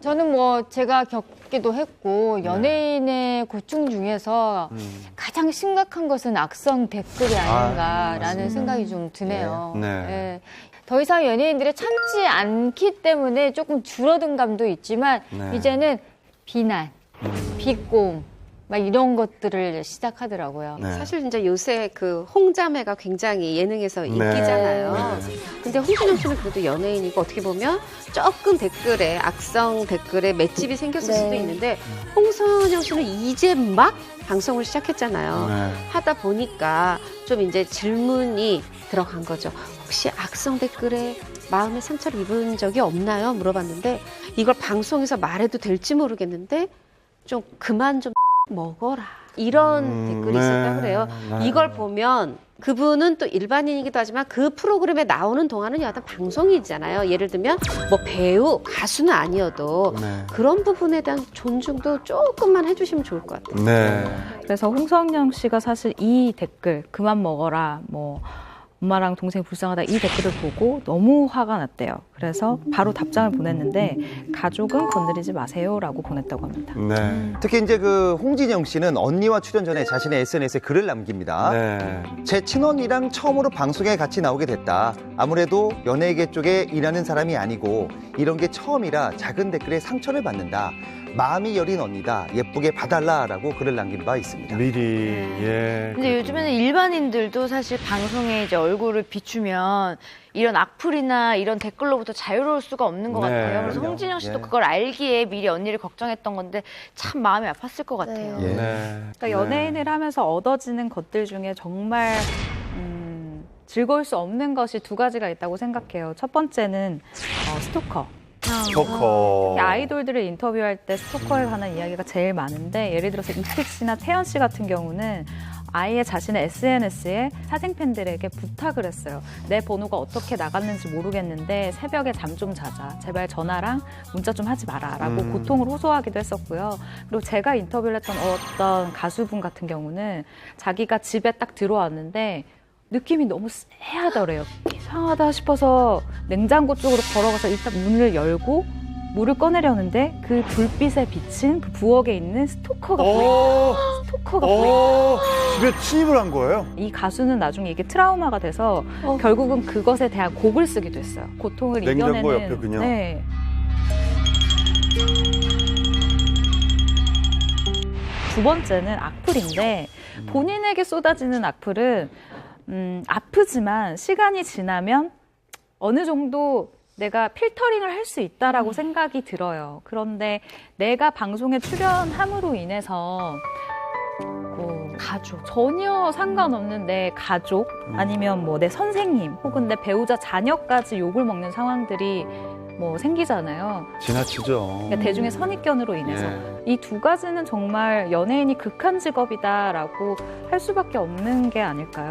저는 뭐 제가 겪기도 했고 연예인의 고충 중에서 가장 심각한 것은 악성 댓글이 아닌가라는 생각이 좀 드네요. 네. 더 이상 연예인들이 참지 않기 때문에 조금 줄어든 감도 있지만 이제는 비난, 비꼬음 막 이런 것들을 시작하더라고요. 사실 진짜 요새 그 홍자매가 굉장히 예능에서 인기잖아요. 근데 홍진영 씨는 그래도 연예인이고 어떻게 보면 조금 댓글에 악성 댓글에 맷집이 생겼을 수도 있는데 홍선영 씨는 이제 막 방송을 시작했잖아요. 하다 보니까 좀 이제 질문이 들어간 거죠. 혹시 악성 댓글에 마음의 상처를 입은 적이 없나요? 물어봤는데 이걸 방송에서 말해도 될지 모르겠는데 좀 그만 좀 먹어라. 이런 댓글이 있었다고 그래요. 이걸 보면 그분은 또 일반인이기도 하지만 그 프로그램에 나오는 동안은 여하튼 방송이잖아요. 예를 들면 뭐 배우, 가수는 아니어도 그런 부분에 대한 존중도 조금만 해주시면 좋을 것 같아요. 그래서 홍성영 씨가 사실 이 댓글 그만 먹어라 뭐 엄마랑 동생이 불쌍하다 이 댓글을 보고 너무 화가 났대요. 그래서 바로 답장을 보냈는데 가족은 건드리지 마세요라고 보냈다고 합니다. 특히 이제 그 홍진영 씨는 언니와 출연 전에 자신의 SNS에 글을 남깁니다. 제 친언니랑 처음으로 방송에 같이 나오게 됐다. 아무래도 연예계 쪽에 일하는 사람이 아니고 이런 게 처음이라 작은 댓글에 상처를 받는다. 마음이 여린 언니다. 예쁘게 봐달라라고 글을 남긴 바 있습니다. 미리. 근데 요즘에는 일반인들도 사실 방송에 이제 얼굴을 비추면 이런 악플이나 이런 댓글로부터 자유로울 수가 없는 것 같아요. 그래서 홍진영 씨도 그걸 알기에 미리 언니를 걱정했던 건데 참 마음이 아팠을 것 같아요. 그러니까 연예인을 하면서 얻어지는 것들 중에 정말 즐거울 수 없는 것이 두 가지가 있다고 생각해요. 첫 번째는 스토커. 아이돌들을 인터뷰할 때 스토커에 관한 이야기가 제일 많은데 예를 들어서 이특 씨나 태연 씨 같은 경우는 아예 자신의 SNS에 사생 팬들에게 부탁을 했어요. 내 번호가 어떻게 나갔는지 모르겠는데 새벽에 잠 좀 자자. 제발 전화랑 문자 좀 하지 마라 라고 고통을 호소하기도 했었고요. 그리고 제가 인터뷰를 했던 어떤 가수분 같은 경우는 자기가 집에 딱 들어왔는데 느낌이 너무 쎄하더래요. 이상하다 싶어서 냉장고 쪽으로 걸어가서 일단 문을 열고 물을 꺼내려는데 그 불빛에 비친 그 부엌에 있는 스토커가 보여요. 스토커가 보여요. 집에 침입을 한 거예요? 이 가수는 나중에 이게 트라우마가 돼서 결국은 그것에 대한 곡을 쓰기도 했어요. 고통을 냉장고 이겨내는. 옆에 그냥. 네. 두 번째는 악플인데 본인에게 쏟아지는 악플은 아프지만 시간이 지나면 어느 정도 내가 필터링을 할 수 있다라고 생각이 들어요. 그런데 내가 방송에 출연함으로 인해서 가족, 전혀 상관없는 내 가족 아니면 뭐 내 선생님 혹은 내 배우자 자녀까지 욕을 먹는 상황들이 뭐 생기잖아요. 지나치죠. 그러니까 대중의 선입견으로 인해서 이 두 가지는 정말 연예인이 극한 직업이다라고 할 수밖에 없는 게 아닐까요?